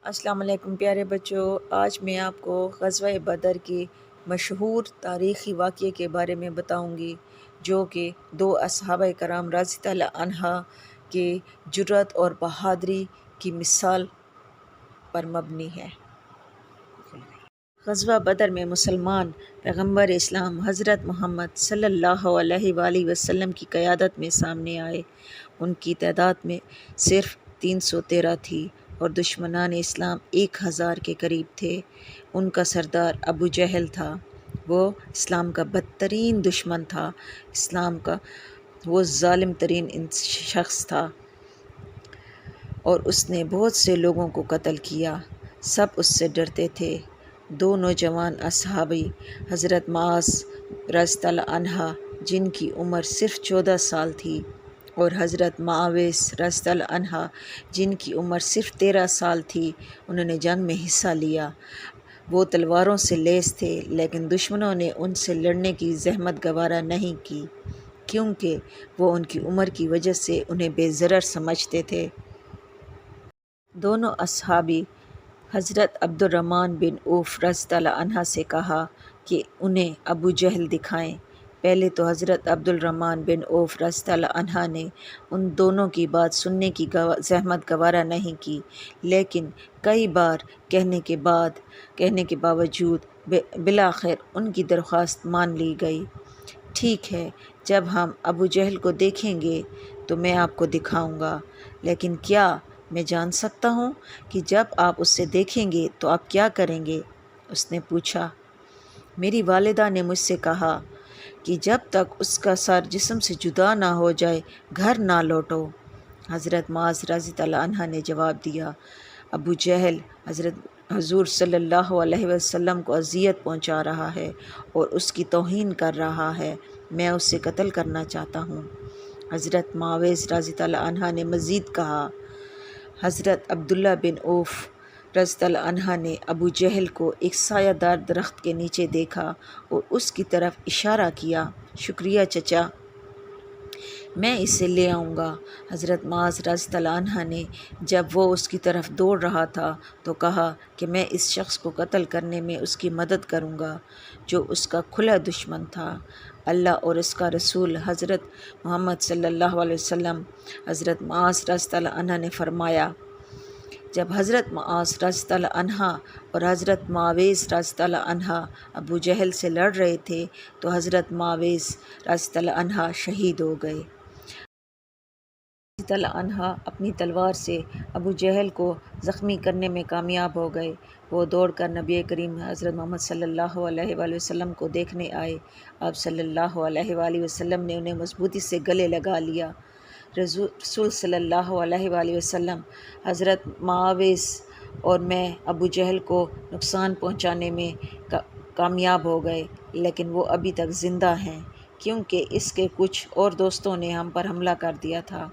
السلام علیکم پیارے بچوں، آج میں آپ کو غزوہ بدر کی مشہور تاریخی واقعے کے بارے میں بتاؤں گی، جو کہ دو صحابہ کرام رضی اللہ عنہ کے جرأت اور بہادری کی مثال پر مبنی ہے۔ غزوہ بدر میں مسلمان پیغمبر اسلام حضرت محمد صلی اللہ علیہ وآلہ وسلم کی قیادت میں سامنے آئے۔ ان کی تعداد میں صرف 313 تھی اور دشمنان اسلام 1000 کے قریب تھے۔ ان کا سردار ابو جہل تھا۔ وہ اسلام کا بدترین دشمن تھا، اسلام کا وہ ظالم ترین شخص تھا اور اس نے بہت سے لوگوں کو قتل کیا۔ سب اس سے ڈرتے تھے۔ دو نوجوان اصحابی حضرت معاذ رضی اللہ عنہ جن کی عمر صرف 14 سال تھی اور حضرت معاویہ رضی اللہ عنہ جن کی عمر صرف 13 سال تھی، انہوں نے جنگ میں حصہ لیا۔ وہ تلواروں سے لیس تھے، لیکن دشمنوں نے ان سے لڑنے کی زحمت گوارا نہیں کی، کیونکہ وہ ان کی عمر کی وجہ سے انہیں بے ضرر سمجھتے تھے۔ دونوں اصحابی حضرت عبد الرحمن بن عوف رضی اللہ عنہ سے کہا کہ انہیں ابو جہل دکھائیں۔ پہلے تو حضرت عبد الرحمن بن عوف رضی اللہ عنہ نے ان دونوں کی بات سننے کی زحمت گوارا نہیں کی، لیکن کئی بار کہنے کے باوجود بالآخر ان کی درخواست مان لی گئی۔ ٹھیک ہے، جب ہم ابو جہل کو دیکھیں گے تو میں آپ کو دکھاؤں گا، لیکن کیا میں جان سکتا ہوں کہ جب آپ اسے دیکھیں گے تو آپ کیا کریں گے؟ اس نے پوچھا۔ میری والدہ نے مجھ سے کہا کہ جب تک اس کا سر جسم سے جدا نہ ہو جائے گھر نہ لوٹو۔ حضرت معاذ رضی اللہ عنہ نے جواب دیا، ابو جہل حضور صلی اللہ علیہ وسلم کو اذیت پہنچا رہا ہے اور اس کی توہین کر رہا ہے، میں اسے قتل کرنا چاہتا ہوں۔ حضرت معاویہ رضی اللہ عنہ نے مزید کہا، حضرت عبداللہ بن عوف رضی اللہ عنہ نے ابو جہل کو ایک سایہ دار درخت کے نیچے دیکھا اور اس کی طرف اشارہ کیا، شکریہ چچا، میں اسے لے آؤں گا۔ حضرت معاذ رضی اللہ عنہ نے جب وہ اس کی طرف دوڑ رہا تھا تو کہا کہ میں اس شخص کو قتل کرنے میں اس کی مدد کروں گا جو اس کا کھلا دشمن تھا۔ اللہ اور اس کا رسول حضرت محمد صلی اللہ علیہ وسلم۔ حضرت معاذ رضی اللہ عنہ نے فرمایا، جب حضرت معاذ رضی اللہ عنہ اور حضرت معاویہ رضی اللہ عنہ ابو جہل سے لڑ رہے تھے تو حضرت معاویہ رضی اللہ عنہ شہید ہو گئے۔ رضی اللہ عنہ اپنی تلوار سے ابو جہل کو زخمی کرنے میں کامیاب ہو گئے۔ وہ دوڑ کر نبی کریم حضرت محمد صلی اللہ علیہ وآلہ وسلم کو دیکھنے آئے۔ آپ صلی اللہ علیہ وآلہ وسلم نے انہیں مضبوطی سے گلے لگا لیا۔ رسول صلی اللہ علیہ وآلہ وسلم، حضرت معاویہ اور میں ابو جہل کو نقصان پہنچانے میں کامیاب ہو گئے، لیکن وہ ابھی تک زندہ ہیں کیونکہ اس کے کچھ اور دوستوں نے ہم پر حملہ کر دیا تھا۔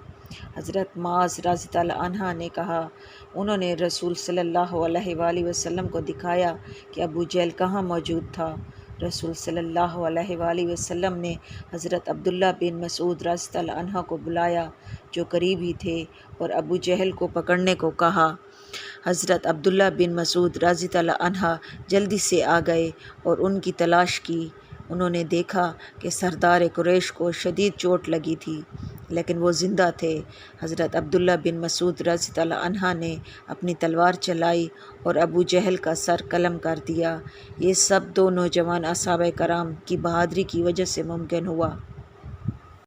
حضرت معاذ رضی اللہ عنہ نے کہا، انہوں نے رسول صلی اللہ علیہ وآلہ وسلم کو دکھایا کہ ابو جہل کہاں موجود تھا۔ رسول صلی اللہ علیہ وآلہ وسلم نے حضرت عبداللہ بن مسعود رضی اللہ عنہ کو بلایا جو قریب ہی تھے اور ابو جہل کو پکڑنے کو کہا۔ حضرت عبداللہ بن مسعود رضی اللہ عنہ جلدی سے آ گئے اور ان کی تلاش کی۔ انہوں نے دیکھا کہ سردار قریش کو شدید چوٹ لگی تھی، لیکن وہ زندہ تھے۔ حضرت عبداللہ بن مسعود رضی اللہ عنہ نے اپنی تلوار چلائی اور ابو جہل کا سر قلم کر دیا۔ یہ سب دو نوجوان صحابہ کرام کی بہادری کی وجہ سے ممکن ہوا۔